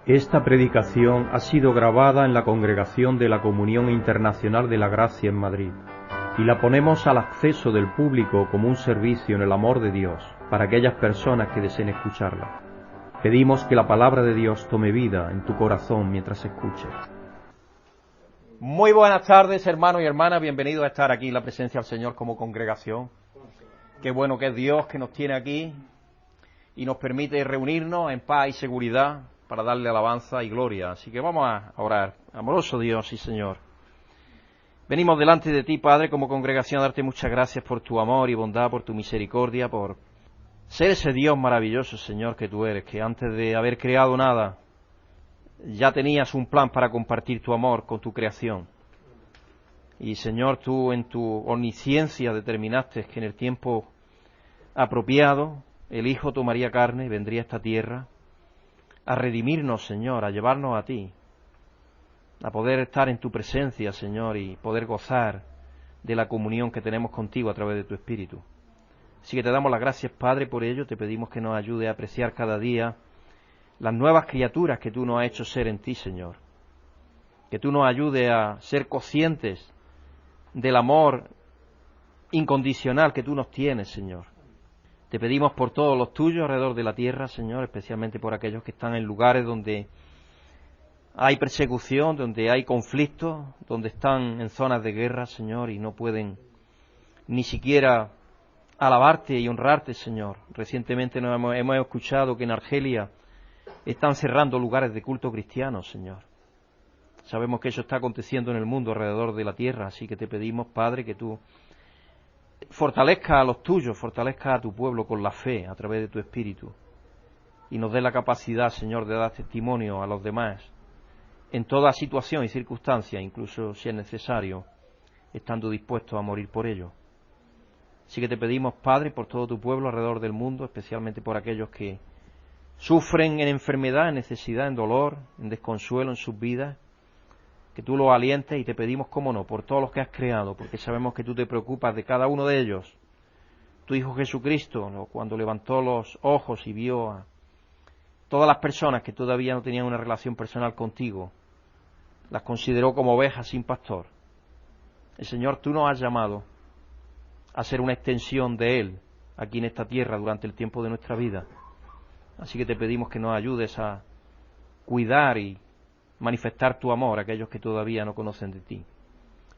Esta predicación ha sido grabada en la Congregación de la Comunión Internacional de la Gracia en Madrid y la ponemos al acceso del público como un servicio en el amor de Dios para aquellas personas que deseen escucharla. Pedimos que la palabra de Dios tome vida en tu corazón mientras escuches. Muy buenas tardes, hermanos y hermanas, bienvenidos a estar aquí en la presencia del Señor como congregación. Qué bueno que es Dios que nos tiene aquí y nos permite reunirnos en paz y seguridad para darle alabanza y gloria. Así que vamos a orar. Amoroso Dios y Señor, venimos delante de ti, Padre, como congregación, a darte muchas gracias por tu amor y bondad, por tu misericordia, por ser ese Dios maravilloso, Señor, que tú eres, que antes de haber creado nada, ya tenías un plan para compartir tu amor con tu creación. Y, Señor, tú en tu omnisciencia determinaste que en el tiempo apropiado el Hijo tomaría carne y vendría a esta tierra a redimirnos, Señor, a llevarnos a ti, a poder estar en tu presencia, Señor, y poder gozar de la comunión que tenemos contigo a través de tu Espíritu. Así que te damos las gracias, Padre, por ello. Te pedimos que nos ayude a apreciar cada día las nuevas criaturas que tú nos has hecho ser en ti, Señor. Que tú nos ayudes a ser conscientes del amor incondicional que tú nos tienes, Señor. Te pedimos por todos los tuyos alrededor de la tierra, Señor, especialmente por aquellos que están en lugares donde hay persecución, donde hay conflictos, donde están en zonas de guerra, Señor, y no pueden ni siquiera alabarte y honrarte, Señor. Recientemente hemos escuchado que en Argelia están cerrando lugares de culto cristiano, Señor. Sabemos que eso está aconteciendo en el mundo alrededor de la tierra, así que te pedimos, Padre, que tú fortalezca a los tuyos, fortalezca a tu pueblo con la fe a través de tu Espíritu y nos dé la capacidad, Señor, de dar testimonio a los demás en toda situación y circunstancia, incluso si es necesario, estando dispuestos a morir por ello. Así que te pedimos, Padre, por todo tu pueblo alrededor del mundo, especialmente por aquellos que sufren en enfermedad, en necesidad, en dolor, en desconsuelo en sus vidas, que tú los alientes, y te pedimos, cómo no, por todos los que has creado, porque sabemos que tú te preocupas de cada uno de ellos. Tu Hijo Jesucristo, cuando levantó los ojos y vio a todas las personas que todavía no tenían una relación personal contigo, las consideró como ovejas sin pastor. El Señor, tú nos has llamado a ser una extensión de Él aquí en esta tierra durante el tiempo de nuestra vida. Así que te pedimos que nos ayudes a cuidar y manifestar tu amor a aquellos que todavía no conocen de ti.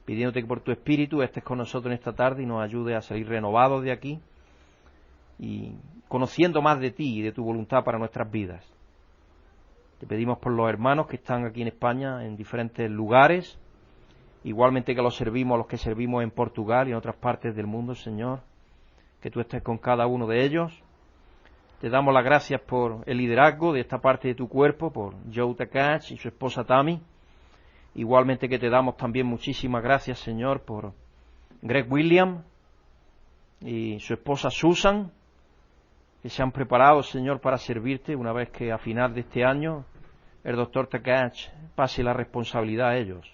Pidiéndote que por tu Espíritu estés con nosotros en esta tarde y nos ayudes a salir renovados de aquí y conociendo más de ti y de tu voluntad para nuestras vidas. Te pedimos por los hermanos que están aquí en España, en diferentes lugares, igualmente que los servimos a los que servimos en Portugal y en otras partes del mundo, Señor, que tú estés con cada uno de ellos. Te damos las gracias por el liderazgo de esta parte de tu cuerpo, por Joe Takach y su esposa Tammy. Igualmente que te damos también muchísimas gracias, Señor, por Greg William y su esposa Susan, que se han preparado, Señor, para servirte una vez que a final de este año el doctor Takach pase la responsabilidad a ellos.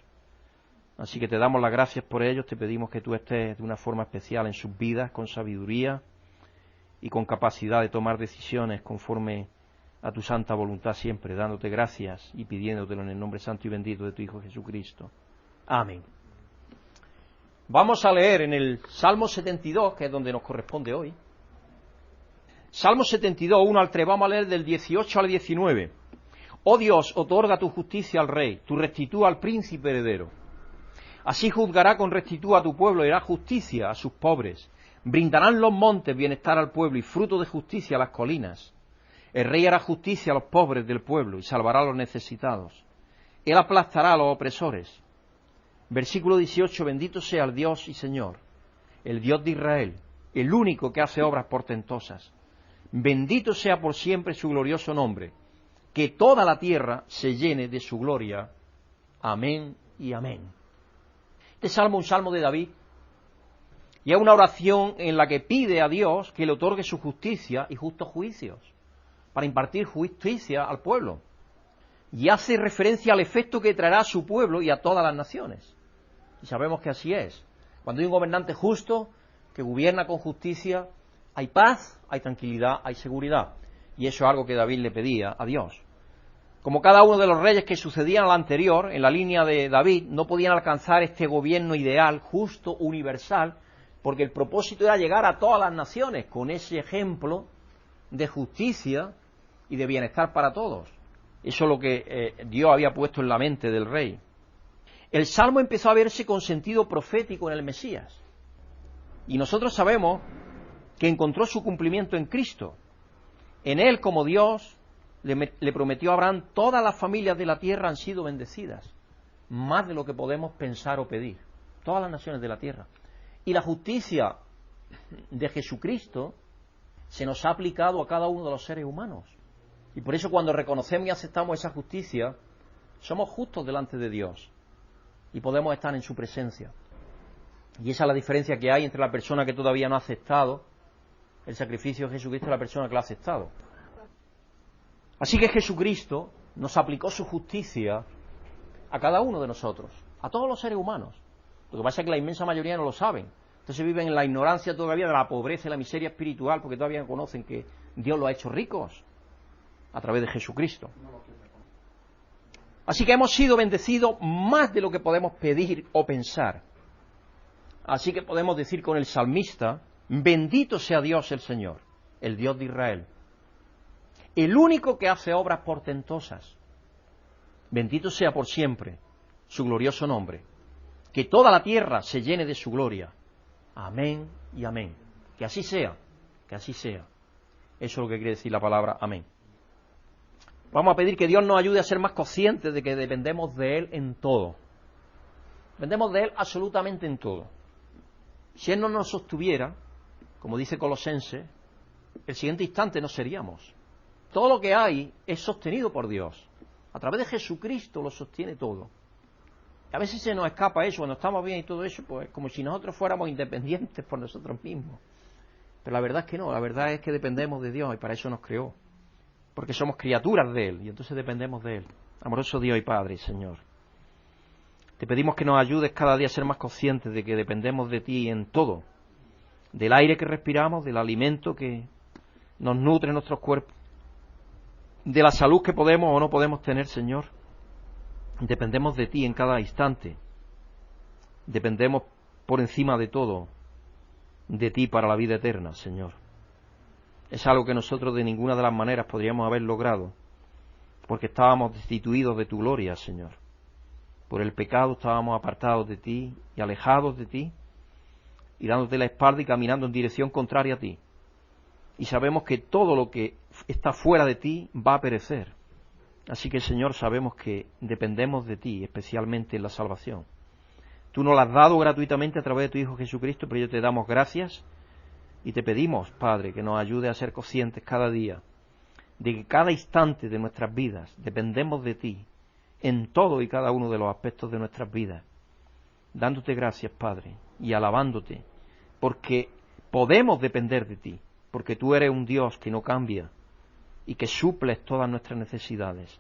Así que te damos las gracias por ellos, te pedimos que tú estés de una forma especial en sus vidas, con sabiduría y con capacidad de tomar decisiones conforme a tu santa voluntad siempre, dándote gracias y pidiéndotelo en el nombre santo y bendito de tu Hijo Jesucristo. Amén. Vamos a leer en el Salmo 72, que es donde nos corresponde hoy. Salmo 72, 1 al 3, vamos a leer del 18 al 19. Oh Dios, otorga tu justicia al rey, tu rectitud al príncipe heredero. Así juzgará con rectitud a tu pueblo y hará justicia a sus pobres. Brindarán los montes bienestar al pueblo y fruto de justicia a las colinas. El rey hará justicia a los pobres del pueblo y salvará a los necesitados. Él aplastará a los opresores. Versículo 18, bendito sea el Dios y Señor, el Dios de Israel, el único que hace obras portentosas. Bendito sea por siempre su glorioso nombre, que toda la tierra se llene de su gloria. Amén y amén. Este salmo es un salmo de David, y es una oración en la que pide a Dios que le otorgue su justicia y justos juicios, para impartir justicia al pueblo. Y hace referencia al efecto que traerá a su pueblo y a todas las naciones. Y sabemos que así es. Cuando hay un gobernante justo, que gobierna con justicia, hay paz, hay tranquilidad, hay seguridad. Y eso es algo que David le pedía a Dios. Como cada uno de los reyes que sucedían al anterior, en la línea de David, no podían alcanzar este gobierno ideal, justo, universal, porque el propósito era llegar a todas las naciones con ese ejemplo de justicia y de bienestar para todos. Eso es lo que Dios había puesto en la mente del rey. El Salmo empezó a verse con sentido profético en el Mesías. Y nosotros sabemos que encontró su cumplimiento en Cristo. En Él, como Dios, le prometió a Abraham, todas las familias de la tierra han sido bendecidas, más de lo que podemos pensar o pedir. Todas las naciones de la tierra. Y la justicia de Jesucristo se nos ha aplicado a cada uno de los seres humanos. Y por eso cuando reconocemos y aceptamos esa justicia, somos justos delante de Dios y podemos estar en su presencia. Y esa es la diferencia que hay entre la persona que todavía no ha aceptado el sacrificio de Jesucristo y la persona que lo ha aceptado. Así que Jesucristo nos aplicó su justicia a cada uno de nosotros, a todos los seres humanos. Lo que pasa es que la inmensa mayoría no lo saben. Entonces viven en la ignorancia todavía de la pobreza y la miseria espiritual, porque todavía no conocen que Dios los ha hecho ricos a través de Jesucristo. Así que hemos sido bendecidos más de lo que podemos pedir o pensar. Así que podemos decir con el salmista, bendito sea Dios el Señor, el Dios de Israel, el único que hace obras portentosas. Bendito sea por siempre su glorioso nombre. Que toda la tierra se llene de su gloria. Amén y amén. Que así sea, que así sea. Eso es lo que quiere decir la palabra amén. Vamos a pedir que Dios nos ayude a ser más conscientes de que dependemos de Él en todo. Dependemos de Él absolutamente en todo. Si Él no nos sostuviera, como dice Colosenses, el siguiente instante no seríamos. Todo lo que hay es sostenido por Dios. A través de Jesucristo lo sostiene todo. A veces se nos escapa eso, cuando estamos bien y todo eso, pues como si nosotros fuéramos independientes por nosotros mismos. Pero la verdad es que no, la verdad es que dependemos de Dios y para eso nos creó. Porque somos criaturas de Él y entonces dependemos de Él. Amoroso Dios y Padre, Señor. Te pedimos que nos ayudes cada día a ser más conscientes de que dependemos de Ti en todo. Del aire que respiramos, del alimento que nos nutre en nuestros cuerpos, de la salud que podemos o no podemos tener, Señor. Dependemos de Ti en cada instante. Dependemos por encima de todo de Ti para la vida eterna, Señor. Es algo que nosotros de ninguna de las maneras podríamos haber logrado, porque estábamos destituidos de Tu gloria, Señor. Por el pecado estábamos apartados de Ti y alejados de Ti, y dándote la espalda y caminando en dirección contraria a Ti. Y sabemos que todo lo que está fuera de Ti va a perecer. Así que, Señor, sabemos que dependemos de Ti, especialmente en la salvación. Tú nos la has dado gratuitamente a través de Tu Hijo Jesucristo, pero yo te damos gracias y te pedimos, Padre, que nos ayude a ser conscientes cada día de que cada instante de nuestras vidas dependemos de Ti en todo y cada uno de los aspectos de nuestras vidas, dándote gracias, Padre, y alabándote, porque podemos depender de Ti, porque Tú eres un Dios que no cambia y que suples todas nuestras necesidades,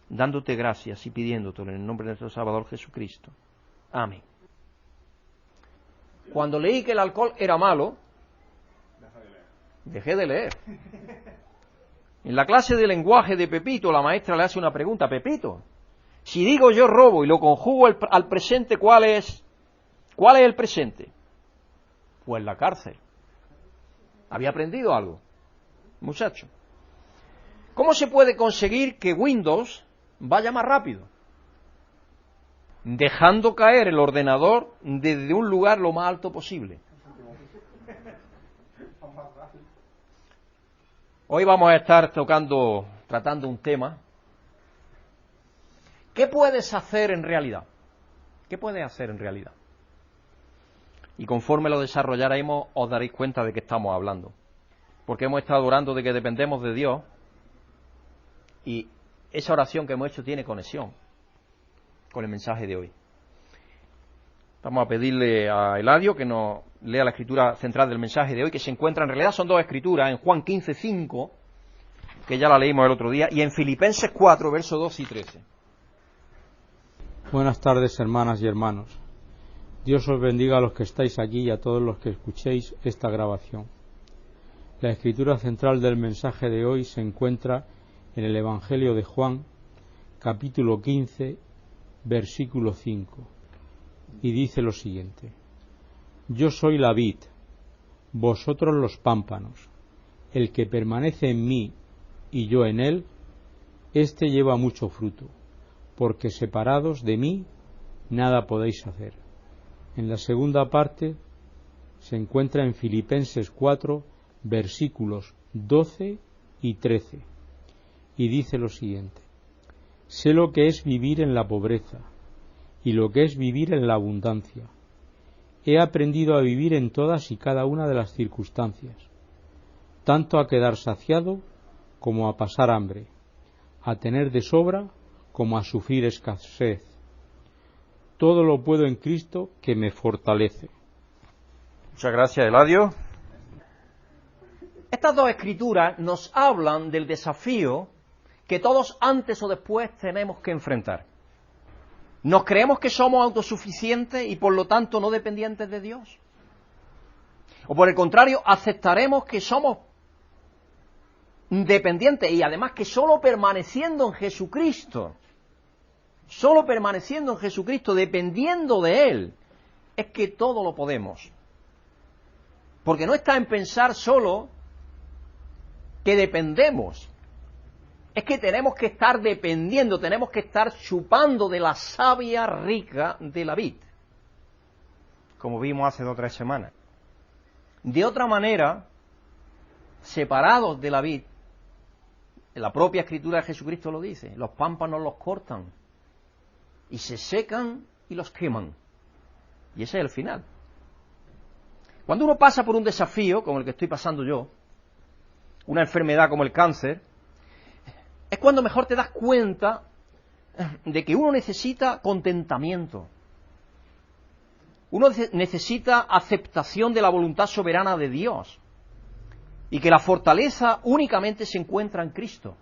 dándote gracias y pidiéndotelo en el nombre de nuestro Salvador Jesucristo. Amén. Cuando leí que el alcohol era malo, dejé de leer. En la clase de lenguaje de Pepito, la maestra le hace una pregunta. Pepito, si digo yo robo y lo conjugo al presente, ¿cuál es el presente? Pues la cárcel. Había aprendido algo, muchacho. ¿Cómo se puede conseguir que Windows vaya más rápido? Dejando caer el ordenador desde un lugar lo más alto posible. Hoy vamos a estar tratando un tema. ¿Qué puedes hacer en realidad? ¿Qué puedes hacer en realidad? Y conforme lo desarrollaremos, os daréis cuenta de que estamos hablando. Porque hemos estado orando de que dependemos de Dios, y esa oración que hemos hecho tiene conexión con el mensaje de hoy. Vamos a pedirle a Eladio que nos lea la escritura central del mensaje de hoy, que se encuentra, en realidad son dos escrituras, en Juan 15:5, que ya la leímos el otro día, y en Filipenses 4, versos 12 y 13. Buenas tardes, hermanas y hermanos. Dios os bendiga a los que estáis aquí y a todos los que escuchéis esta grabación. La escritura central del mensaje de hoy se encuentra en el Evangelio de Juan, capítulo 15, versículo 5, y dice lo siguiente: Yo soy la vid, vosotros los pámpanos. El que permanece en mí y yo en él, éste lleva mucho fruto, porque separados de mí nada podéis hacer. En la segunda parte se encuentra en Filipenses 4, versículos 12 y 13, y dice lo siguiente: Sé lo que es vivir en la pobreza y lo que es vivir en la abundancia. He aprendido a vivir en todas y cada una de las circunstancias, tanto a quedar saciado como a pasar hambre, a tener de sobra como a sufrir escasez. Todo lo puedo en Cristo que me fortalece. Muchas gracias, Eladio. Estas dos escrituras nos hablan del desafío que todos antes o después tenemos que enfrentar. ¿Nos creemos que somos autosuficientes y por lo tanto no dependientes de Dios? ¿O por el contrario, aceptaremos que somos dependientes y además que solo permaneciendo en Jesucristo, dependiendo de Él, es que todo lo podemos? Porque no está en pensar solo que dependemos, es que tenemos que estar dependiendo, tenemos que estar chupando de la savia rica de la vid, como vimos hace 2 o 3 semanas. De otra manera, separados de la vid, la propia escritura de Jesucristo lo dice, los pámpanos los cortan y se secan y los queman. Y ese es el final. Cuando uno pasa por un desafío, como el que estoy pasando yo, una enfermedad como el cáncer, es cuando mejor te das cuenta de que uno necesita contentamiento. Uno necesita aceptación de la voluntad soberana de Dios. Y que la fortaleza únicamente se encuentra en Cristo,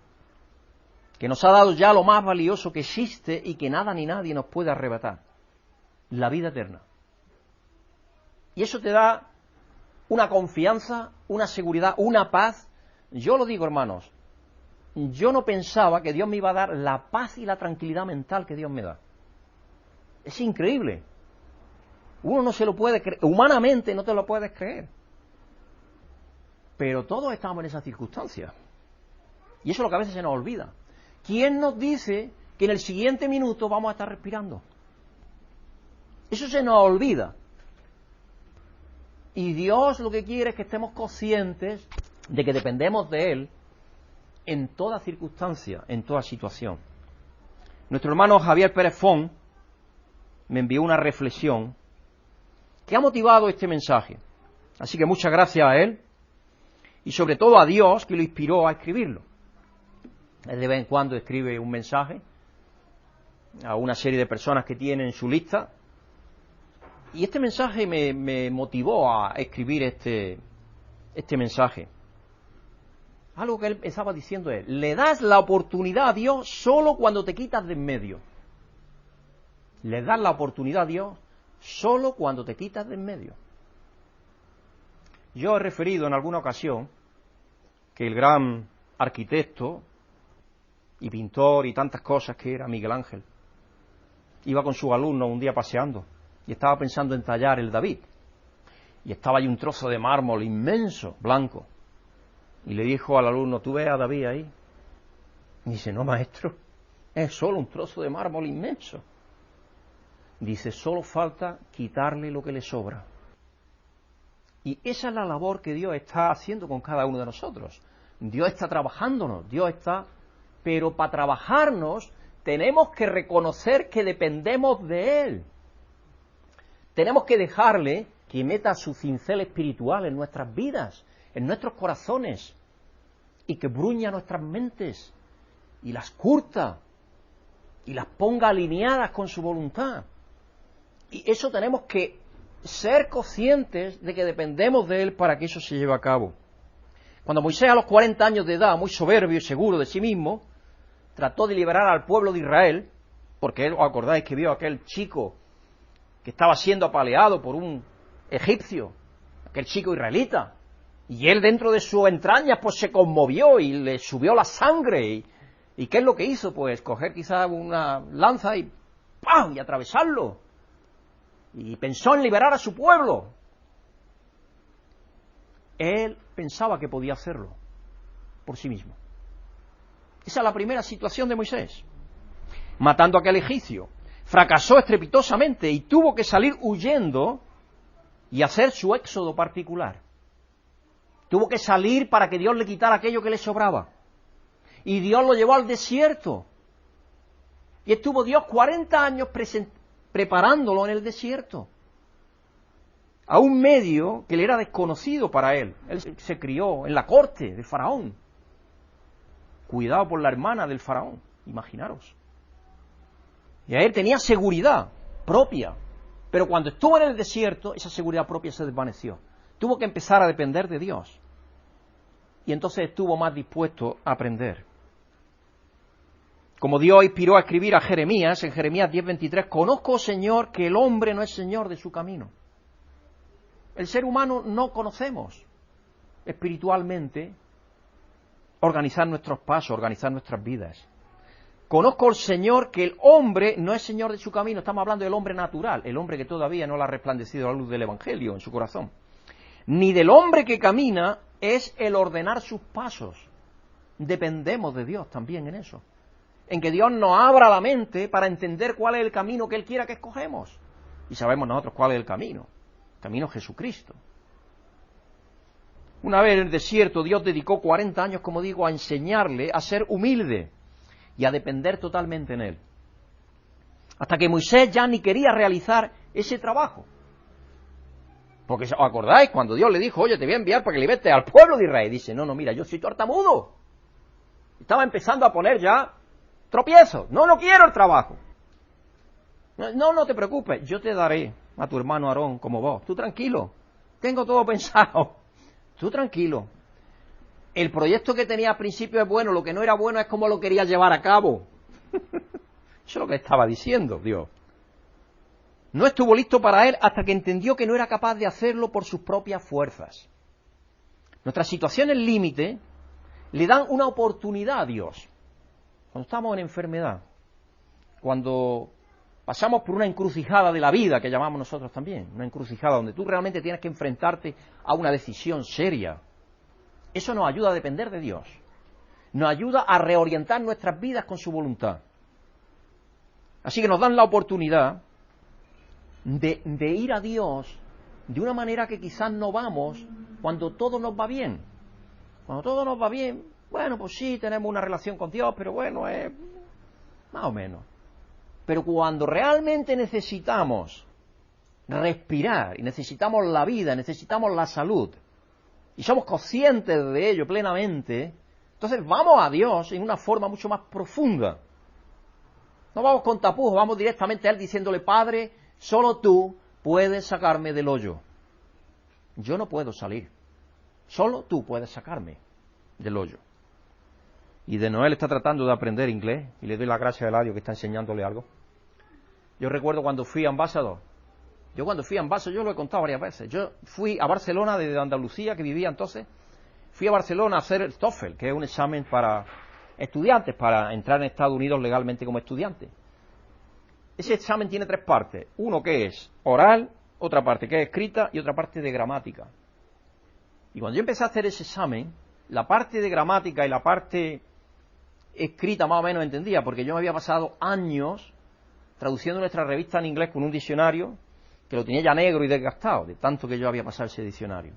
que nos ha dado ya lo más valioso que existe y que nada ni nadie nos puede arrebatar: la vida eterna. Y eso te da una confianza, una seguridad, una paz. Yo lo digo, hermanos, yo no pensaba que Dios me iba a dar la paz y la tranquilidad mental que Dios me da. Es increíble. Uno no se lo puede creer, humanamente no te lo puedes creer. Pero todos estamos en esas circunstancias. Y eso es lo que a veces se nos olvida. ¿Quién nos dice que en el siguiente minuto vamos a estar respirando? Eso se nos olvida. Y Dios lo que quiere es que estemos conscientes de que dependemos de Él en toda circunstancia, en toda situación. Nuestro hermano Javier Pérez Font me envió una reflexión que ha motivado este mensaje. Así que muchas gracias a él y sobre todo a Dios que lo inspiró a escribirlo. Él de vez en cuando escribe un mensaje a una serie de personas que tiene en su lista y este mensaje me motivó a escribir este mensaje. Algo que él estaba diciendo es: le das la oportunidad a Dios solo cuando te quitas de en medio. Le das la oportunidad a Dios solo cuando te quitas de en medio. Yo he referido en alguna ocasión que el gran arquitecto y pintor y tantas cosas que era Miguel Ángel iba con sus alumnos un día paseando y estaba pensando en tallar el David. Y estaba ahí un trozo de mármol inmenso, blanco. Y le dijo al alumno: ¿tú ves a David ahí? Y dice: no, maestro, es solo un trozo de mármol inmenso. Dice: solo falta quitarle lo que le sobra. Y esa es la labor que Dios está haciendo con cada uno de nosotros. Dios está trabajándonos, pero para trabajarnos tenemos que reconocer que dependemos de Él. Tenemos que dejarle que meta su cincel espiritual en nuestras vidas, en nuestros corazones, y que bruña nuestras mentes, y las curta, y las ponga alineadas con su voluntad. Y eso tenemos que ser conscientes de que dependemos de Él para que eso se lleve a cabo. Cuando Moisés, a los 40 años de edad, muy soberbio y seguro de sí mismo, trató de liberar al pueblo de Israel, porque os acordáis que vio a aquel chico que estaba siendo apaleado por un egipcio, aquel chico israelita, y él dentro de sus entrañas pues se conmovió y le subió la sangre ¿Y qué es lo que hizo? Pues coger quizás una lanza y ¡pam! Y atravesarlo. Y pensó en liberar a su pueblo. Él pensaba que podía hacerlo por sí mismo. Esa es la primera situación de Moisés. Matando a aquel egipcio. Fracasó estrepitosamente y tuvo que salir huyendo y hacer su éxodo particular. Tuvo que salir para que Dios le quitara aquello que le sobraba. Y Dios lo llevó al desierto. Y estuvo Dios 40 años preparándolo en el desierto. A un medio que le era desconocido para él. Él se crió en la corte de Faraón. Cuidado por la hermana del Faraón, imaginaros. Y a él tenía seguridad propia. Pero cuando estuvo en el desierto, esa seguridad propia se desvaneció. Tuvo que empezar a depender de Dios. Y entonces estuvo más dispuesto a aprender. Como Dios inspiró a escribir a Jeremías, en Jeremías 10:23, conozco, Señor, que el hombre no es señor de su camino. El ser humano no conocemos espiritualmente organizar nuestros pasos, organizar nuestras vidas. Conozco al Señor que el hombre no es señor de su camino. Estamos hablando del hombre natural, el hombre que todavía no le ha resplandecido la luz del Evangelio en su corazón. Ni del hombre que camina es el ordenar sus pasos. Dependemos de Dios también en eso. En que Dios nos abra la mente para entender cuál es el camino que Él quiera que escogemos. Y sabemos nosotros cuál es el camino. El camino es Jesucristo. Una vez en el desierto, Dios dedicó 40 años, como digo, a enseñarle a ser humilde y a depender totalmente en Él. Hasta que Moisés ya ni quería realizar ese trabajo. Porque os acordáis, cuando Dios le dijo, oye, te voy a enviar para que libertes al pueblo de Israel. Dice, no, mira, yo soy tartamudo. Estaba empezando a poner ya tropiezos. No quiero el trabajo. No te preocupes, yo te daré a tu hermano Aarón como vos. Tú tranquilo, tengo todo pensado. Tú tranquilo. El proyecto que tenía al principio es bueno, lo que no era bueno es cómo lo quería llevar a cabo. Eso es lo que estaba diciendo Dios. No estuvo listo para él hasta que entendió que no era capaz de hacerlo por sus propias fuerzas. Nuestras situaciones límite le dan una oportunidad a Dios. Cuando estamos en enfermedad, cuando pasamos por una encrucijada de la vida, que llamamos nosotros también, una encrucijada donde tú realmente tienes que enfrentarte a una decisión seria, eso nos ayuda a depender de Dios. Nos ayuda a reorientar nuestras vidas con su voluntad. Así que nos dan la oportunidad de ir a Dios de una manera que quizás no vamos cuando todo nos va bien. Cuando todo nos va bien, bueno, pues sí, tenemos una relación con Dios, pero bueno, es más o menos. Pero cuando realmente necesitamos respirar, y necesitamos la vida, necesitamos la salud, y somos conscientes de ello plenamente, entonces vamos a Dios en una forma mucho más profunda. No vamos con tapujos, vamos directamente a Él diciéndole, Padre, solo tú puedes sacarme del hoyo. Yo no puedo salir. Solo tú puedes sacarme del hoyo. Y de Noel está tratando de aprender inglés, y le doy las gracias a Eladio que está enseñándole algo. Yo recuerdo cuando fui a Ambassador. Yo lo he contado varias veces. Yo fui a Barcelona desde Andalucía, que vivía entonces. Fui a Barcelona a hacer el TOEFL, que es un examen para estudiantes, para entrar en Estados Unidos legalmente como estudiante. Ese examen tiene 3 partes. Uno que es oral, otra parte que es escrita y otra parte de gramática. Y cuando yo empecé a hacer ese examen, la parte de gramática y la parte escrita más o menos entendía, porque yo me había pasado años traduciendo nuestra revista en inglés con un diccionario que lo tenía ya negro y desgastado, de tanto que yo había pasado ese diccionario.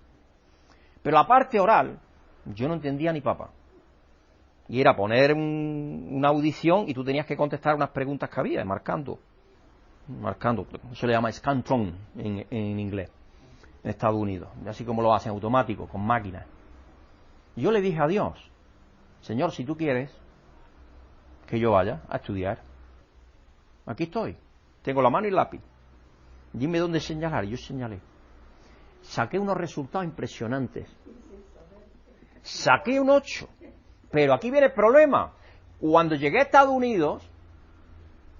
Pero la parte oral, yo no entendía ni papa. Y era poner una audición y tú tenías que contestar unas preguntas que había, marcando. Eso le llama Scantron en inglés, en Estados Unidos. Así como lo hacen automático, con máquinas. Y yo le dije a Dios, Señor, si tú quieres que yo vaya a estudiar, aquí estoy, tengo la mano y el lápiz. Dime dónde señalar. Y yo señalé. Saqué unos resultados impresionantes. Saqué un 8. Pero aquí viene el problema. Cuando llegué a Estados Unidos,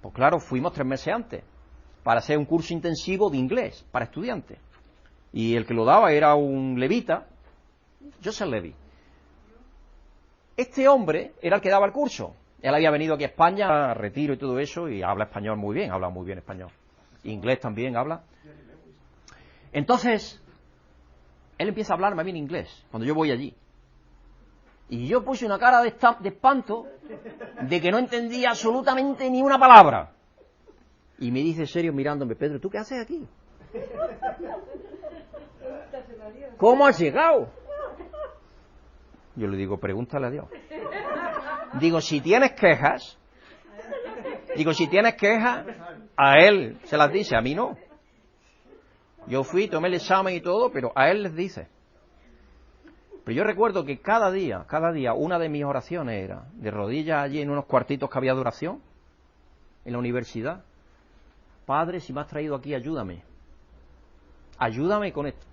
pues claro, fuimos 3 meses antes para hacer un curso intensivo de inglés para estudiantes. Y el que lo daba era un levita, Joseph Levy. Este hombre era el que daba el curso. Él había venido aquí a España, a retiro y todo eso, y habla español muy bien, habla muy bien español. Inglés también habla. Entonces, él empieza a hablarme a mí en inglés, cuando yo voy allí. Y yo puse una cara de espanto, de que no entendía absolutamente ni una palabra. Y me dice serio mirándome, Pedro, ¿tú qué haces aquí? ¿Cómo has llegado? Yo le digo, pregúntale a Dios. Digo, si tienes quejas, a él se las dice, a mí no. Yo fui, tomé el examen y todo, pero a él les dice. Pero yo recuerdo que cada día, una de mis oraciones era de rodillas allí en unos cuartitos que había de oración, en la universidad. Padre, si me has traído aquí, ayúdame. Ayúdame con esto.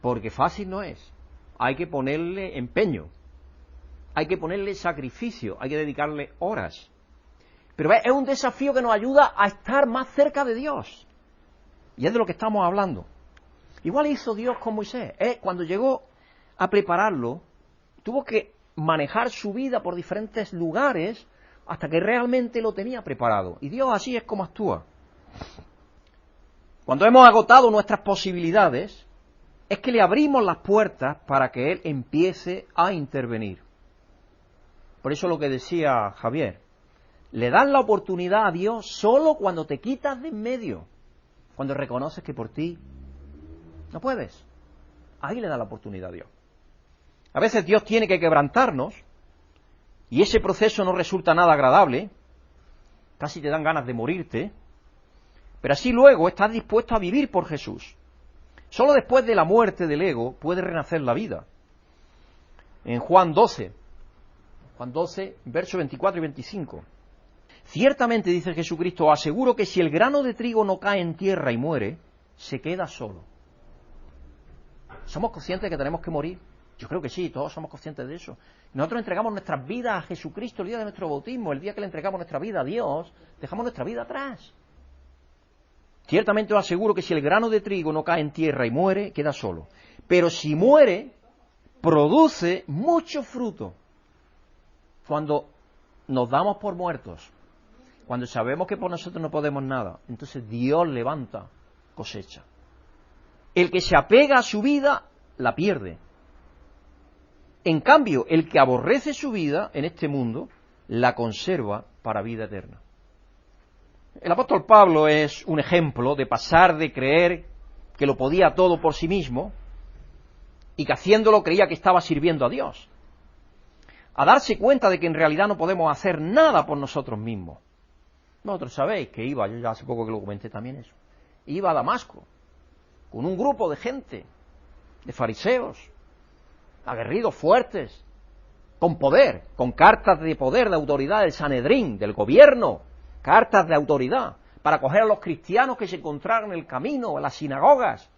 Porque fácil no es. Hay que ponerle empeño. Hay que ponerle sacrificio. Hay que dedicarle horas. Pero es un desafío que nos ayuda a estar más cerca de Dios. Y es de lo que estamos hablando. Igual hizo Dios con Moisés. Cuando llegó a prepararlo, tuvo que manejar su vida por diferentes lugares hasta que realmente lo tenía preparado. Y Dios así es como actúa. Cuando hemos agotado nuestras posibilidades, es que le abrimos las puertas para que Él empiece a intervenir. Por eso lo que decía Javier, le das la oportunidad a Dios solo cuando te quitas de en medio, cuando reconoces que por ti no puedes. Ahí le das la oportunidad a Dios. A veces Dios tiene que quebrantarnos y ese proceso no resulta nada agradable, casi te dan ganas de morirte, pero así luego estás dispuesto a vivir por Jesús. Solo después de la muerte del ego puede renacer la vida. En Juan 12, versos 24 y 25. Ciertamente, dice Jesucristo, os aseguro que si el grano de trigo no cae en tierra y muere, se queda solo. ¿Somos conscientes de que tenemos que morir? Yo creo que sí, todos somos conscientes de eso. Nosotros entregamos nuestras vidas a Jesucristo el día de nuestro bautismo, el día que le entregamos nuestra vida a Dios, dejamos nuestra vida atrás. Ciertamente os aseguro que si el grano de trigo no cae en tierra y muere, queda solo. Pero si muere, produce mucho fruto. Cuando nos damos por muertos, cuando sabemos que por nosotros no podemos nada, entonces Dios levanta cosecha. El que se apega a su vida, la pierde. En cambio, el que aborrece su vida en este mundo, la conserva para vida eterna. El apóstol Pablo es un ejemplo de pasar de creer que lo podía todo por sí mismo y que haciéndolo creía que estaba sirviendo a Dios, a darse cuenta de que en realidad no podemos hacer nada por nosotros mismos. Vosotros sabéis que yo ya hace poco que lo comenté también eso, iba a Damasco con un grupo de gente, de fariseos, aguerridos, fuertes, con poder, con cartas de poder, de autoridad del Sanedrín, del gobierno, cartas de autoridad, para coger a los cristianos que se encontraran en el camino, en las sinagogas,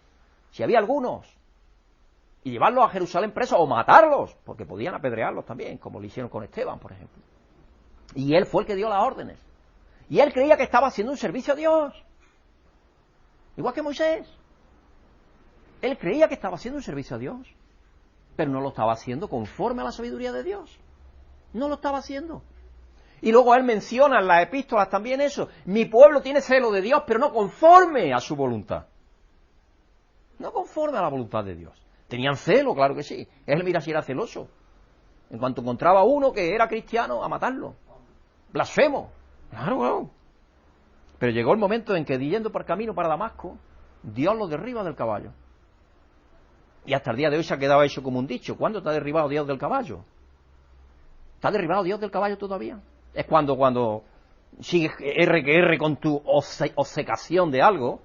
si había algunos, y llevarlos a Jerusalén presos o matarlos, porque podían apedrearlos también, como lo hicieron con Esteban, por ejemplo. Y él fue el que dio las órdenes. Y él creía que estaba haciendo un servicio a Dios, igual que Moisés. Él creía que estaba haciendo un servicio a Dios, pero no lo estaba haciendo conforme a la sabiduría de Dios. No lo estaba haciendo. Y luego él menciona en las epístolas también eso. Mi pueblo tiene celo de Dios, pero no conforme a su voluntad. No conforme a la voluntad de Dios. Tenían celo, claro que sí. Él, mira, si era celoso. En cuanto encontraba a uno que era cristiano, a matarlo. Blasfemo. Claro, claro. Pero llegó el momento en que, yendo por camino para Damasco, Dios lo derriba del caballo. Y hasta el día de hoy se ha quedado eso como un dicho. ¿Cuándo te ha derribado Dios del caballo? ¿Te ha derribado Dios del caballo todavía? Es cuando sigues R que R con tu obcecación de algo,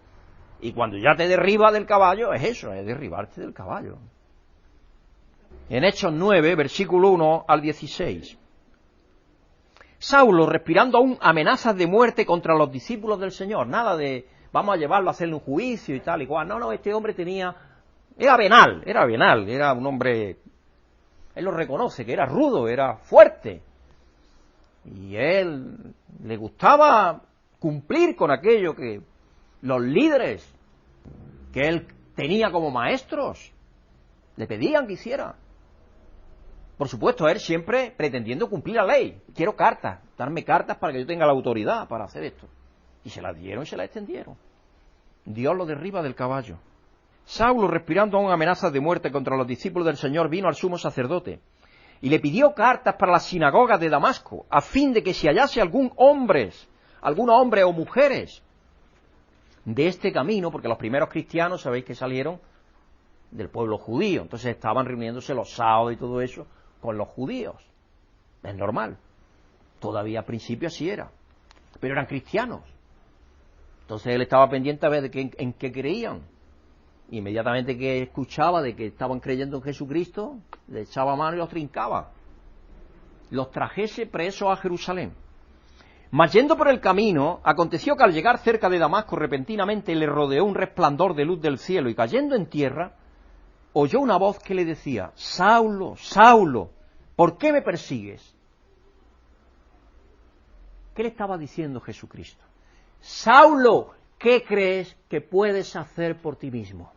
y cuando ya te derriba del caballo, es eso, es derribarte del caballo. En Hechos 9, versículo 1 al 16. Saulo, respirando aún amenazas de muerte contra los discípulos del Señor, nada de vamos a llevarlo a hacerle un juicio y tal y cual. No, este hombre era venal, era un hombre, él lo reconoce, que era rudo, era fuerte. Y él le gustaba cumplir con aquello que los líderes que él tenía como maestros le pedían que hiciera. Por supuesto, él siempre pretendiendo cumplir la ley. Quiero cartas, darme cartas para que yo tenga la autoridad para hacer esto. Y se las dieron y se las extendieron. Dios lo derriba del caballo. Saulo, respirando aún amenazas de muerte contra los discípulos del Señor, vino al sumo sacerdote y le pidió cartas para las sinagogas de Damasco, a fin de que si hallase algún hombre o mujeres de este camino, porque los primeros cristianos, sabéis que salieron del pueblo judío, entonces estaban reuniéndose los sábados y todo eso con los judíos. Es normal. Todavía al principio así era. Pero eran cristianos. Entonces él estaba pendiente a ver en qué creían. Inmediatamente que escuchaba de que estaban creyendo en Jesucristo, le echaba mano y los trincaba. Los trajese presos a Jerusalén. Mas yendo por el camino, aconteció que al llegar cerca de Damasco, repentinamente le rodeó un resplandor de luz del cielo, y cayendo en tierra, oyó una voz que le decía: Saulo, Saulo, ¿por qué me persigues? ¿Qué le estaba diciendo Jesucristo? Saulo, ¿qué crees que puedes hacer por ti mismo?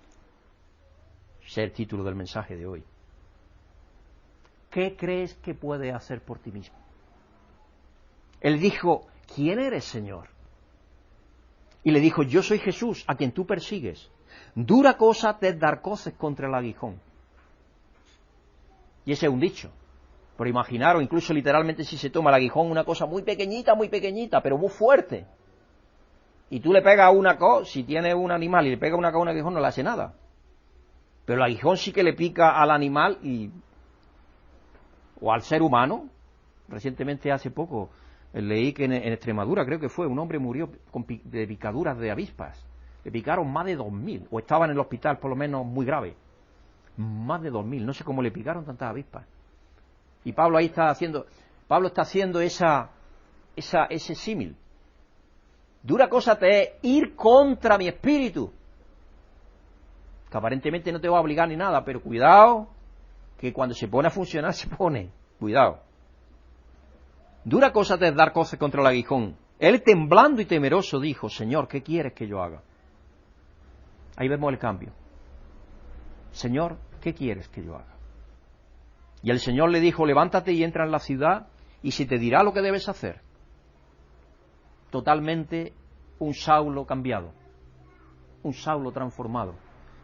Ese es el título del mensaje de hoy. ¿Qué crees que puedes hacer por ti mismo? Él dijo: ¿quién eres, Señor? Y le dijo: yo soy Jesús, a quien tú persigues. Dura cosa te es dar coces contra el aguijón. Y ese es un dicho. Pero imaginaros, incluso literalmente, si se toma el aguijón, una cosa muy pequeñita, pero muy fuerte. Y tú le pegas una cosa, si tienes un animal y le pegas una cosa a un aguijón, no le hace nada. Pero el aguijón sí que le pica al animal o al ser humano. Recientemente, hace poco, leí que en Extremadura, creo que fue, un hombre murió de picaduras de avispas. Le picaron más de 2.000, o estaban en el hospital, por lo menos muy grave. Más de 2.000, no sé cómo le picaron tantas avispas. Y Pablo ahí está haciendo ese símil. Dura cosa te es ir contra mi espíritu. Que aparentemente no te va a obligar ni nada, pero cuidado, que cuando se pone a funcionar, se pone. Cuidado. Dura cosa te es dar coces contra el aguijón. Él, temblando y temeroso, dijo: Señor, ¿qué quieres que yo haga? Ahí vemos el cambio. Señor, ¿qué quieres que yo haga? Y el Señor le dijo: levántate y entra en la ciudad, y se te dirá lo que debes hacer. Totalmente un Saulo cambiado, un Saulo transformado.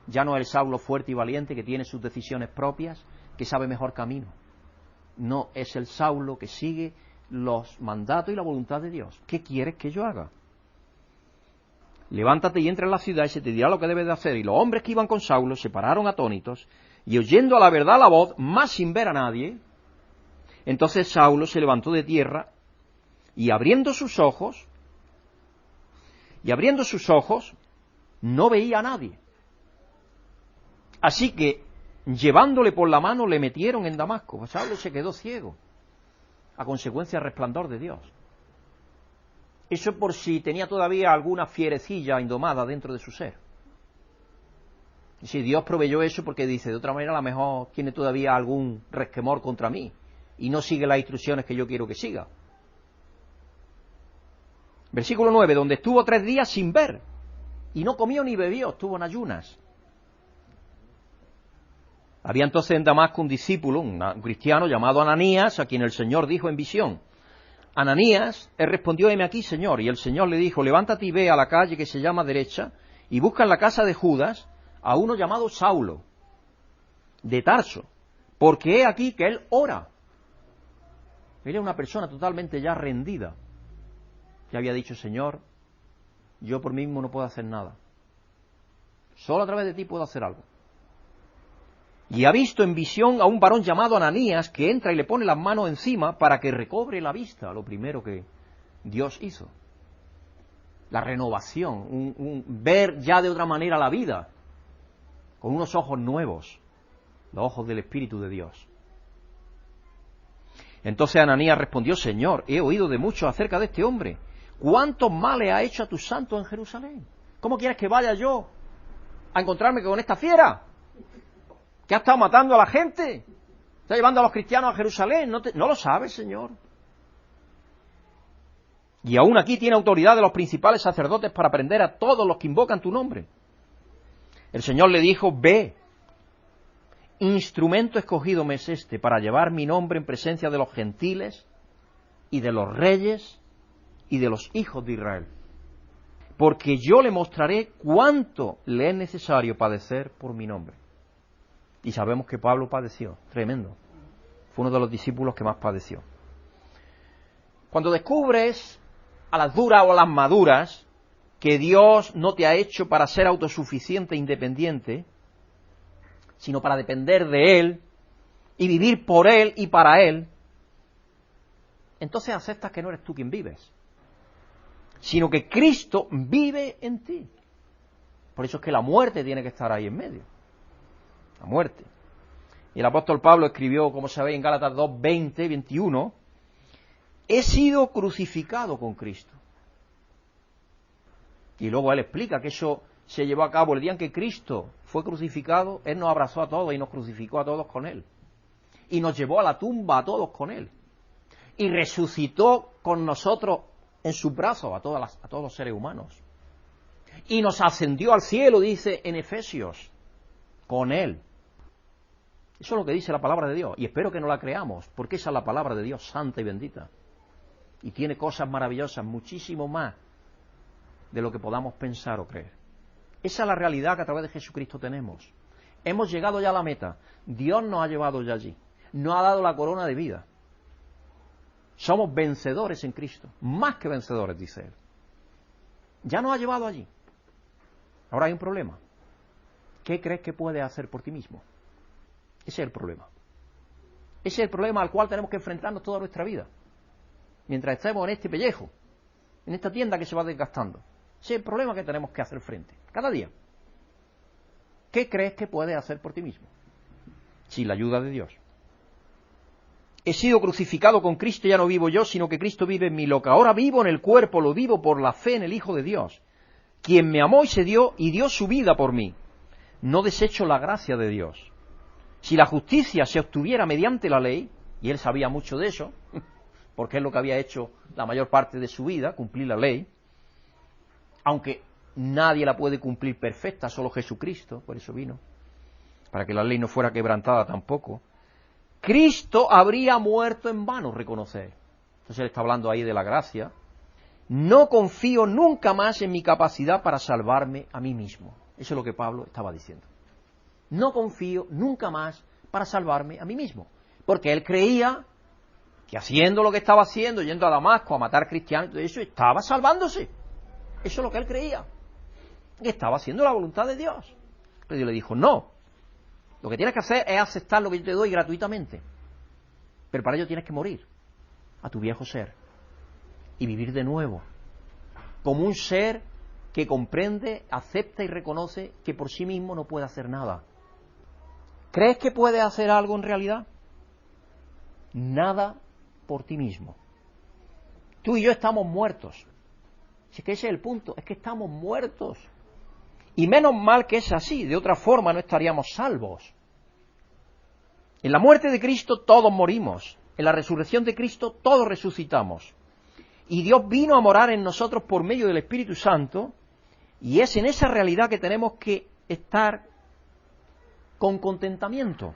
Ya no es el Saulo fuerte y valiente que tiene sus decisiones propias, que sabe mejor camino. No, es el Saulo que sigue los mandatos y la voluntad de Dios. ¿Qué quieres que yo haga? Levántate y entra en la ciudad y se te dirá lo que debes de hacer. Y los hombres que iban con Saulo se pararon atónitos y, oyendo a la verdad la voz, más sin ver a nadie, entonces Saulo se levantó de tierra y abriendo sus ojos, no veía a nadie. Así que, llevándole por la mano, le metieron en Damasco. Saulo se quedó ciego, a consecuencia del resplandor de Dios. Eso por si tenía todavía alguna fierecilla indomada dentro de su ser. Y si Dios proveyó eso porque dice, de otra manera a lo mejor tiene todavía algún resquemor contra mí y no sigue las instrucciones que yo quiero que siga. Versículo 9, donde estuvo 3 días sin ver y no comió ni bebió, estuvo en ayunas. Había entonces en Damasco un discípulo, un cristiano llamado Ananías, a quien el Señor dijo en visión: Ananías, él respondió: heme aquí, Señor. Y el Señor le dijo: levántate y ve a la calle que se llama Derecha, y busca en la casa de Judas a uno llamado Saulo, de Tarso, porque he aquí que él ora. Él era una persona totalmente ya rendida. Ya había dicho: Señor, yo por mí mismo no puedo hacer nada. Solo a través de ti puedo hacer algo. Y ha visto en visión a un varón llamado Ananías que entra y le pone las manos encima para que recobre la vista, lo primero que Dios hizo. La renovación, un ver ya de otra manera la vida, con unos ojos nuevos, los ojos del Espíritu de Dios. Entonces Ananías respondió: Señor, he oído de mucho acerca de este hombre. ¿Cuántos males ha hecho a tus santos en Jerusalén? ¿Cómo quieres que vaya yo a encontrarme con esta fiera? ¿Que ha estado matando a la gente? ¿Está llevando a los cristianos a Jerusalén? ¿No lo sabes, Señor? Y aún aquí tiene autoridad de los principales sacerdotes para prender a todos los que invocan tu nombre. El Señor le dijo: ve instrumento escogido me es este para llevar mi nombre en presencia de los gentiles y de los reyes y de los hijos de Israel. Porque yo le mostraré cuánto le es necesario padecer por mi nombre. Y sabemos que Pablo padeció, tremendo. Fue uno de los discípulos que más padeció. Cuando descubres a las duras o a las maduras que Dios no te ha hecho para ser autosuficiente e independiente, sino para depender de Él y vivir por Él y para Él, entonces aceptas que no eres tú quien vives, sino que Cristo vive en ti. Por eso es que la muerte tiene que estar ahí en medio. La muerte. Y el apóstol Pablo escribió, como sabéis, en Gálatas 2, 20, 21, he sido crucificado con Cristo. Y luego él explica que eso se llevó a cabo el día en que Cristo fue crucificado. Él nos abrazó a todos y nos crucificó a todos con Él. Y nos llevó a la tumba a todos con Él. Y resucitó con nosotros en sus brazos a todos los seres humanos. Y nos ascendió al cielo, dice en Efesios, con Él. Eso es lo que dice la palabra de Dios. Y espero que no la creamos, porque esa es la palabra de Dios santa y bendita. Y tiene cosas maravillosas, muchísimo más de lo que podamos pensar o creer. Esa es la realidad que a través de Jesucristo tenemos. Hemos llegado ya a la meta. Dios nos ha llevado ya allí. Nos ha dado la corona de vida. Somos vencedores en Cristo. Más que vencedores, dice Él. Ya nos ha llevado allí. Ahora hay un problema. ¿Qué crees que puedes hacer por ti mismo? Ese es el problema. Ese es el problema al cual tenemos que enfrentarnos toda nuestra vida. Mientras estemos en este pellejo, en esta tienda que se va desgastando. Ese es el problema que tenemos que hacer frente. Cada día. ¿Qué crees que puedes hacer por ti mismo? Sin la ayuda de Dios. He sido crucificado con Cristo, ya no vivo yo, sino que Cristo vive en mí. Lo que ahora vivo en el cuerpo, lo vivo por la fe en el Hijo de Dios, quien me amó y dio su vida por mí. No desecho la gracia de Dios. Si la justicia se obtuviera mediante la ley, y él sabía mucho de eso, porque es lo que había hecho la mayor parte de su vida, cumplir la ley, aunque nadie la puede cumplir perfecta, solo Jesucristo, por eso vino, para que la ley no fuera quebrantada tampoco, Cristo habría muerto en vano, reconocer. Entonces él está hablando ahí de la gracia. No confío nunca más en mi capacidad para salvarme a mí mismo. Eso es lo que Pablo estaba diciendo. No confío nunca más para salvarme a mí mismo. Porque él creía que haciendo lo que estaba haciendo, yendo a Damasco a matar cristianos y todo eso, estaba salvándose. Eso es lo que él creía. Que estaba haciendo la voluntad de Dios. Pero Dios le dijo, no. Lo que tienes que hacer es aceptar lo que yo te doy gratuitamente. Pero para ello tienes que morir a tu viejo ser. Y vivir de nuevo. Como un ser que comprende, acepta y reconoce que por sí mismo no puede hacer nada. ¿Crees que puedes hacer algo en realidad? Nada por ti mismo. Tú y yo estamos muertos. Si es que ese es el punto, es que estamos muertos. Y menos mal que es así, de otra forma no estaríamos salvos. En la muerte de Cristo todos morimos, en la resurrección de Cristo todos resucitamos. Y Dios vino a morar en nosotros por medio del Espíritu Santo, y es en esa realidad que tenemos que estar con contentamiento,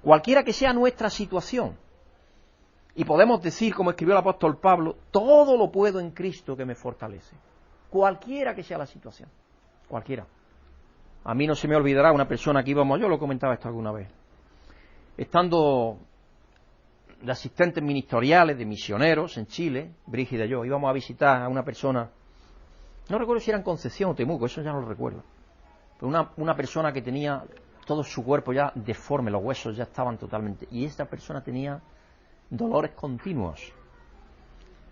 cualquiera que sea nuestra situación. Y podemos decir, como escribió el apóstol Pablo, todo lo puedo en Cristo que me fortalece, cualquiera que sea la situación. Cualquiera. A mí no se me olvidará una persona que íbamos, yo lo comentaba esto alguna vez, estando de asistentes ministeriales, de misioneros en Chile, Brígida y yo, íbamos a visitar a una persona, no recuerdo si era en Concepción o Temuco, eso ya no lo recuerdo, pero una persona que tenía todo su cuerpo ya deforme, los huesos ya estaban totalmente, y esta persona tenía dolores continuos.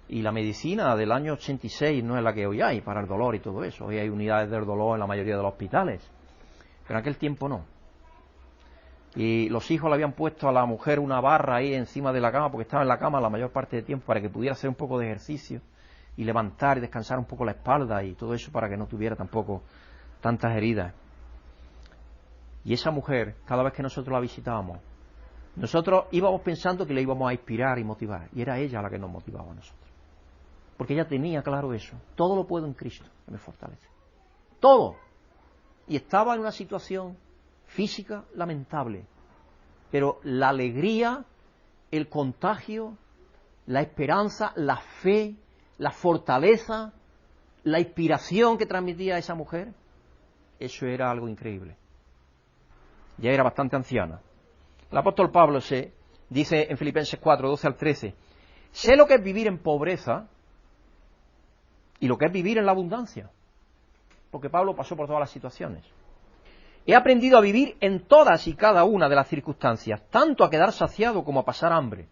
Y la medicina del año 86 no es la que hoy hay para el dolor y todo eso. Hoy hay unidades del dolor en la mayoría de los hospitales. Pero en aquel tiempo no. Y los hijos le habían puesto a la mujer una barra ahí encima de la cama, porque estaba en la cama la mayor parte del tiempo, para que pudiera hacer un poco de ejercicio y levantar y descansar un poco la espalda y todo eso para que no tuviera tampoco tantas heridas. Y esa mujer, cada vez que nosotros la visitábamos, nosotros íbamos pensando que le íbamos a inspirar y motivar. Y era ella la que nos motivaba a nosotros. Porque ella tenía claro eso. Todo lo puedo en Cristo, que me fortalece. Todo. Y estaba en una situación física lamentable. pero la alegría, el contagio, la esperanza, la fe, la fortaleza, la inspiración que transmitía esa mujer, eso era algo increíble. Ya era bastante anciana. El apóstol Pablo dice en Filipenses 4, 12 al 13, sé lo que es vivir en pobreza y lo que es vivir en la abundancia, porque Pablo pasó por todas las situaciones. He aprendido a vivir en todas y cada una de las circunstancias, tanto a quedar saciado como a pasar hambre.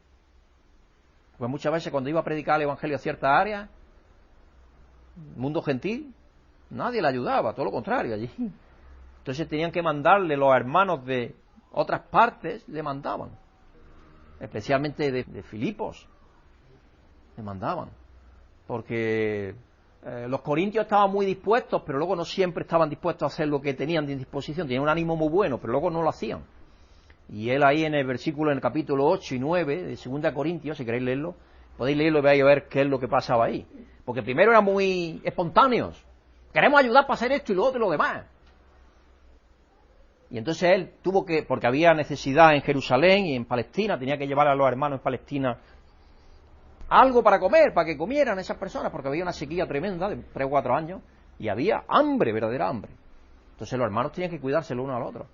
Pues muchas veces cuando iba a predicar el evangelio a ciertas áreas, mundo gentil, nadie le ayudaba, todo lo contrario allí. Entonces tenían que mandarle, los hermanos de otras partes le mandaban, especialmente de Filipos, le mandaban, porque los corintios estaban muy dispuestos, pero luego no siempre estaban dispuestos a hacer lo que tenían de disposición, tenían un ánimo muy bueno, pero luego no lo hacían. Y él ahí en el capítulo 8 y 9 de 2 Corintios, si queréis leerlo, podéis leerlo y vais a ver qué es lo que pasaba ahí. Porque primero eran muy espontáneos, queremos ayudar para hacer esto y lo otro y lo demás. Y entonces él tuvo que, porque había necesidad en Jerusalén y en Palestina, tenía que llevar a los hermanos en Palestina algo para comer, para que comieran esas personas, porque había una sequía tremenda de 3 o 4 años, y había hambre, verdadera hambre. Entonces los hermanos tenían que cuidarse el uno al otro.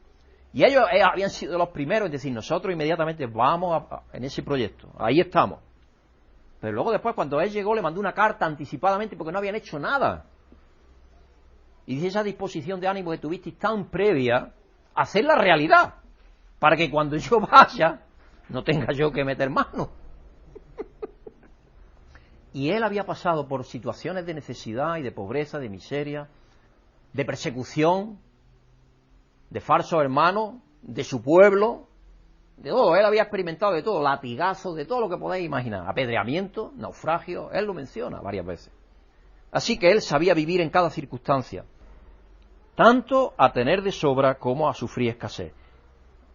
Y ellos habían sido los primeros, es decir, nosotros inmediatamente vamos en ese proyecto, ahí estamos. Pero luego después, cuando él llegó, le mandó una carta anticipadamente porque no habían hecho nada. Y dice, esa disposición de ánimo que tuvisteis tan previa, hacerla realidad, para que cuando yo vaya, no tenga yo que meter mano. Y él había pasado por situaciones de necesidad y de pobreza, de miseria, de persecución, de falsos hermanos, de su pueblo, de todo. Él había experimentado de todo, latigazos, de todo lo que podáis imaginar, apedreamiento, naufragio, él lo menciona varias veces. Así que él sabía vivir en cada circunstancia, tanto a tener de sobra como a sufrir escasez.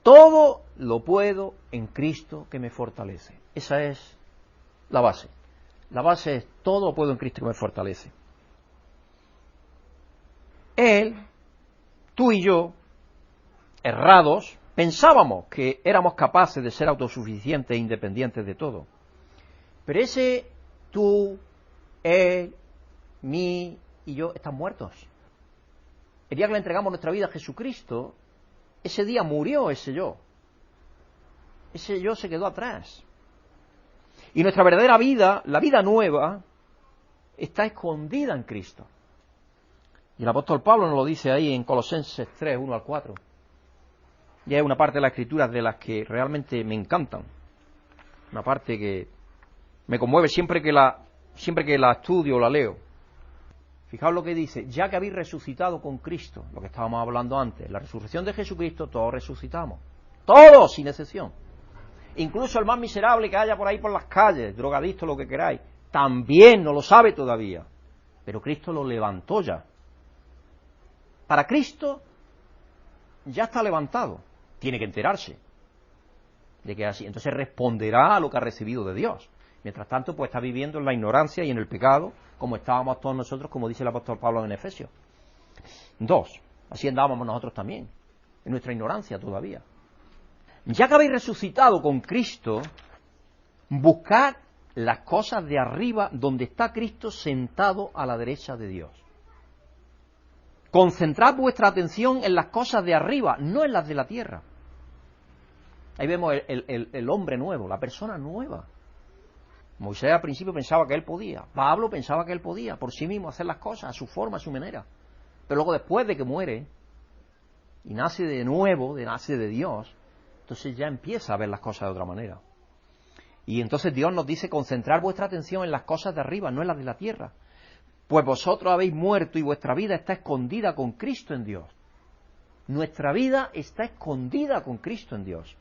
Todo lo puedo en Cristo que me fortalece. Esa es la base. La base es todo lo puedo en Cristo que me fortalece. Él, tú y yo, errados, pensábamos que éramos capaces de ser autosuficientes e independientes de todo. Pero ese tú, él, mí y yo están muertos. El día que le entregamos nuestra vida a Jesucristo, ese día murió ese yo. Ese yo se quedó atrás. Y nuestra verdadera vida, la vida nueva, está escondida en Cristo. Y el apóstol Pablo nos lo dice ahí en Colosenses 3, 1 al 4. Y es una parte de las Escrituras de las que realmente me encantan. Una parte que me conmueve siempre que la estudio o la leo. Fijaos lo que dice, ya que habéis resucitado con Cristo, lo que estábamos hablando antes, la resurrección de Jesucristo, todos resucitamos. Todos, sin excepción. Incluso el más miserable que haya por ahí por las calles, drogadicto, lo que queráis, también no lo sabe todavía. Pero Cristo lo levantó ya. Para Cristo ya está levantado. Tiene que enterarse de que es así. Entonces responderá a lo que ha recibido de Dios. Mientras tanto, pues está viviendo en la ignorancia y en el pecado, como estábamos todos nosotros, como dice el apóstol Pablo en Efesios 2. Así andábamos nosotros también, en nuestra ignorancia todavía. Ya que habéis resucitado con Cristo, buscad las cosas de arriba donde está Cristo sentado a la derecha de Dios. Concentrad vuestra atención en las cosas de arriba, no en las de la tierra. Ahí vemos el hombre nuevo, la persona nueva. Moisés al principio pensaba que él podía, Pablo pensaba que él podía por sí mismo hacer las cosas a su forma, a su manera. Pero luego después de que muere y nace de nuevo, nace de Dios, entonces ya empieza a ver las cosas de otra manera. Y entonces Dios nos dice concentrar vuestra atención en las cosas de arriba, no en las de la tierra. Pues vosotros habéis muerto y vuestra vida está escondida con Cristo en Dios. Nuestra vida está escondida con Cristo en Dios.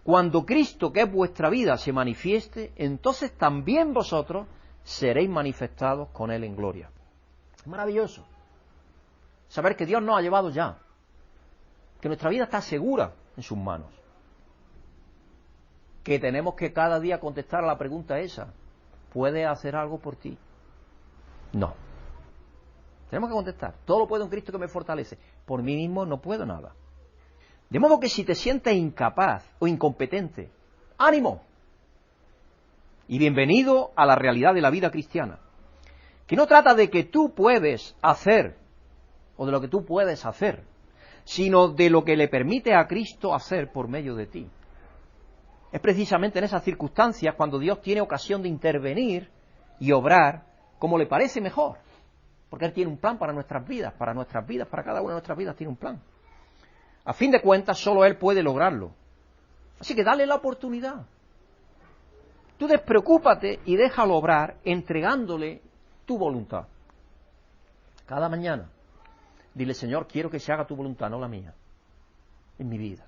Cuando Cristo, que es vuestra vida, se manifieste, entonces también vosotros seréis manifestados con Él en gloria. Es maravilloso saber que Dios nos ha llevado ya, que nuestra vida está segura en sus manos, que tenemos que cada día contestar a la pregunta esa: ¿puedes hacer algo por ti? No. Tenemos que contestar: todo lo puedo en Cristo que me fortalece. Por mí mismo no puedo nada. De modo que si te sientes incapaz o incompetente, ánimo. Y bienvenido a la realidad de la vida cristiana, que no trata de que tú puedes hacer o de lo que tú puedes hacer, sino de lo que le permite a Cristo hacer por medio de ti. Es precisamente en esas circunstancias cuando Dios tiene ocasión de intervenir y obrar como le parece mejor, porque Él tiene un plan para nuestras vidas, para cada una de nuestras vidas tiene un plan. A fin de cuentas, solo Él puede lograrlo. Así que dale la oportunidad. Tú despreocúpate y déjalo obrar entregándole tu voluntad. Cada mañana, dile, Señor, quiero que se haga tu voluntad, no la mía, en mi vida.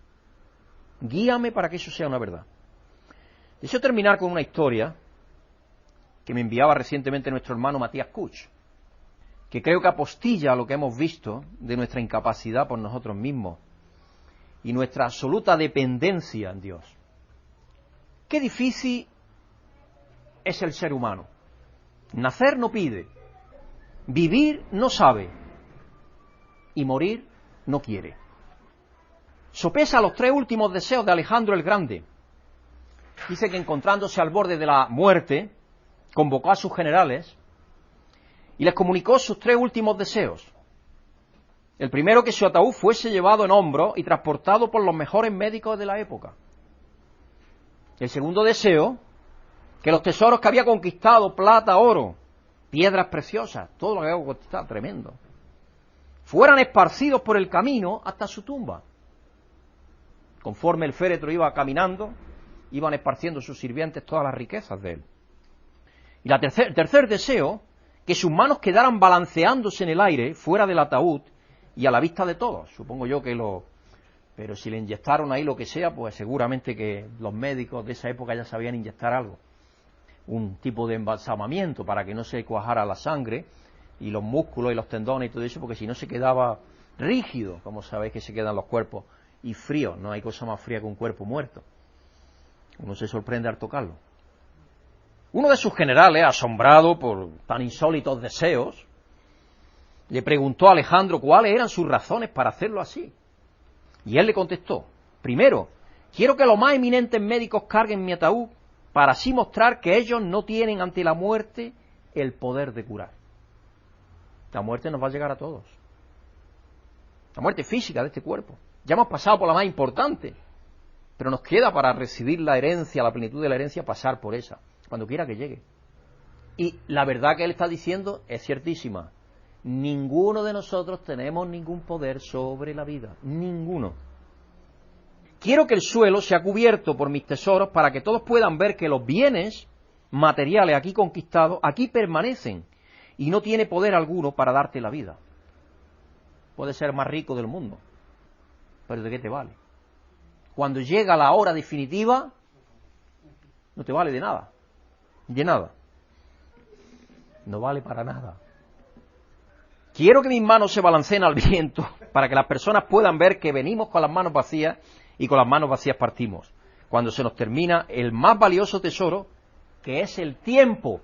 Guíame para que eso sea una verdad. Deseo terminar con una historia que me enviaba recientemente nuestro hermano Matías Kuch, que creo que apostilla lo que hemos visto de nuestra incapacidad por nosotros mismos y nuestra absoluta dependencia en Dios. Qué difícil es el ser humano. Nacer no pide, vivir no sabe y morir no quiere. Sopesa los 3 últimos deseos de Alejandro el Grande. Dice que encontrándose al borde de la muerte, convocó a sus generales y les comunicó sus 3 últimos deseos. El primero, que su ataúd fuese llevado en hombros y transportado por los mejores médicos de la época. El segundo deseo, que los tesoros que había conquistado, plata, oro, piedras preciosas, todo lo que había conquistado, tremendo, fueran esparcidos por el camino hasta su tumba. Conforme el féretro iba caminando, iban esparciendo sus sirvientes todas las riquezas de él. Y el tercer deseo, que sus manos quedaran balanceándose en el aire, fuera del ataúd, y a la vista de todos. Supongo yo que pero si le inyectaron ahí lo que sea, pues seguramente que los médicos de esa época ya sabían inyectar algo. Un tipo de embalsamamiento para que no se cuajara la sangre y los músculos y los tendones y todo eso, porque si no se quedaba rígido, como sabéis que se quedan los cuerpos, y frío. No hay cosa más fría que un cuerpo muerto. Uno se sorprende al tocarlo. Uno de sus generales, asombrado por tan insólitos deseos, le preguntó a Alejandro cuáles eran sus razones para hacerlo así. Y él le contestó: primero, quiero que los más eminentes médicos carguen mi ataúd para así mostrar que ellos no tienen ante la muerte el poder de curar. La muerte nos va a llegar a todos. La muerte física de este cuerpo. Ya hemos pasado por la más importante, pero nos queda para recibir la herencia, la plenitud de la herencia, pasar por esa, cuando quiera que llegue. Y la verdad que él está diciendo es ciertísima. Ninguno de nosotros tenemos ningún poder sobre la vida. Ninguno. Quiero que el suelo sea cubierto por mis tesoros para que todos puedan ver que los bienes materiales aquí conquistados, aquí permanecen y no tiene poder alguno para darte la vida. Puedes ser más rico del mundo, pero ¿de qué te vale? Cuando llega la hora definitiva, no te vale de nada. De nada. No vale para nada. Quiero que mis manos se balanceen al viento para que las personas puedan ver que venimos con las manos vacías y con las manos vacías partimos. Cuando se nos termina el más valioso tesoro, que es el tiempo.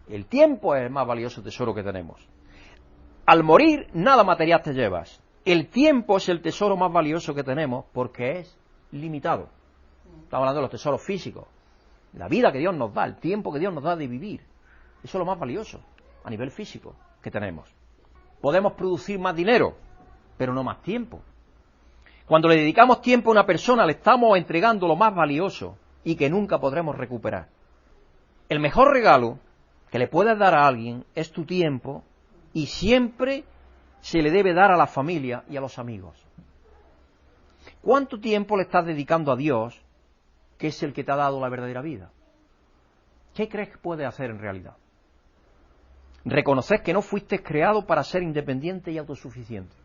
El tiempo es el más valioso tesoro que tenemos. Al morir, nada material te llevas. El tiempo es el tesoro más valioso que tenemos porque es limitado. Estamos hablando de los tesoros físicos. La vida que Dios nos da, el tiempo que Dios nos da de vivir. Eso es lo más valioso a nivel físico que tenemos. Podemos producir más dinero, pero no más tiempo. Cuando le dedicamos tiempo a una persona, le estamos entregando lo más valioso y que nunca podremos recuperar. El mejor regalo que le puedes dar a alguien es tu tiempo, y siempre se le debe dar a la familia y a los amigos. ¿Cuánto tiempo le estás dedicando a Dios, que es el que te ha dado la verdadera vida? ¿Qué crees que puedes hacer en realidad? Reconocer que no fuiste creado para ser independiente y autosuficiente,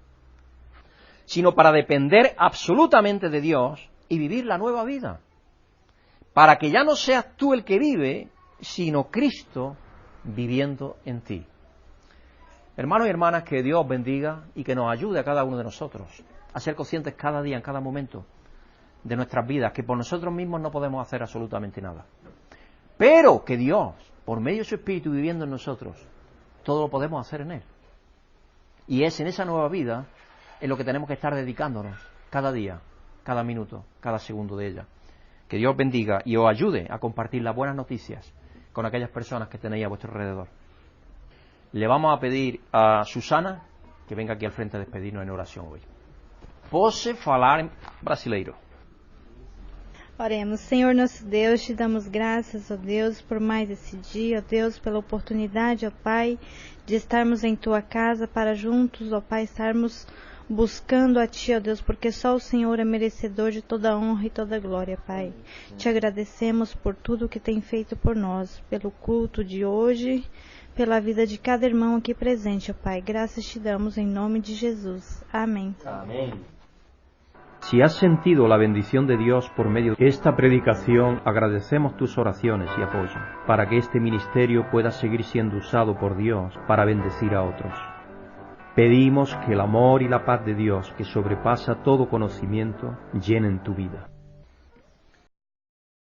sino para depender absolutamente de Dios y vivir la nueva vida, para que ya no seas tú el que vive, sino Cristo viviendo en ti. Hermanos y hermanas, que Dios bendiga y que nos ayude a cada uno de nosotros a ser conscientes cada día, en cada momento de nuestras vidas, que por nosotros mismos no podemos hacer absolutamente nada, pero que Dios, por medio de su Espíritu viviendo en nosotros, todo lo podemos hacer en Él. Y es en esa nueva vida en lo que tenemos que estar dedicándonos cada día, cada minuto, cada segundo de ella. Que Dios bendiga y os ayude a compartir las buenas noticias con aquellas personas que tenéis a vuestro alrededor. Le vamos a pedir a Susana que venga aquí al frente a despedirnos en oración hoy. Posso falar em brasileiro. Oremos. Senhor nosso Deus, te damos graças, ó Deus, por mais esse dia, ó Deus, pela oportunidade, ó Pai, de estarmos em Tua casa para juntos, ó Pai, estarmos buscando a Ti, ó Deus, porque só o Senhor é merecedor de toda honra e toda glória, Pai. Te agradecemos por tudo que tem feito por nós, pelo culto de hoje, pela vida de cada irmão aqui presente, ó Pai. Graças te damos em nome de Jesus. Amém. Amén. Si has sentido la bendición de Dios por medio de esta predicación, agradecemos tus oraciones y apoyo, para que este ministerio pueda seguir siendo usado por Dios para bendecir a otros. Pedimos que el amor y la paz de Dios, que sobrepasa todo conocimiento, llenen tu vida.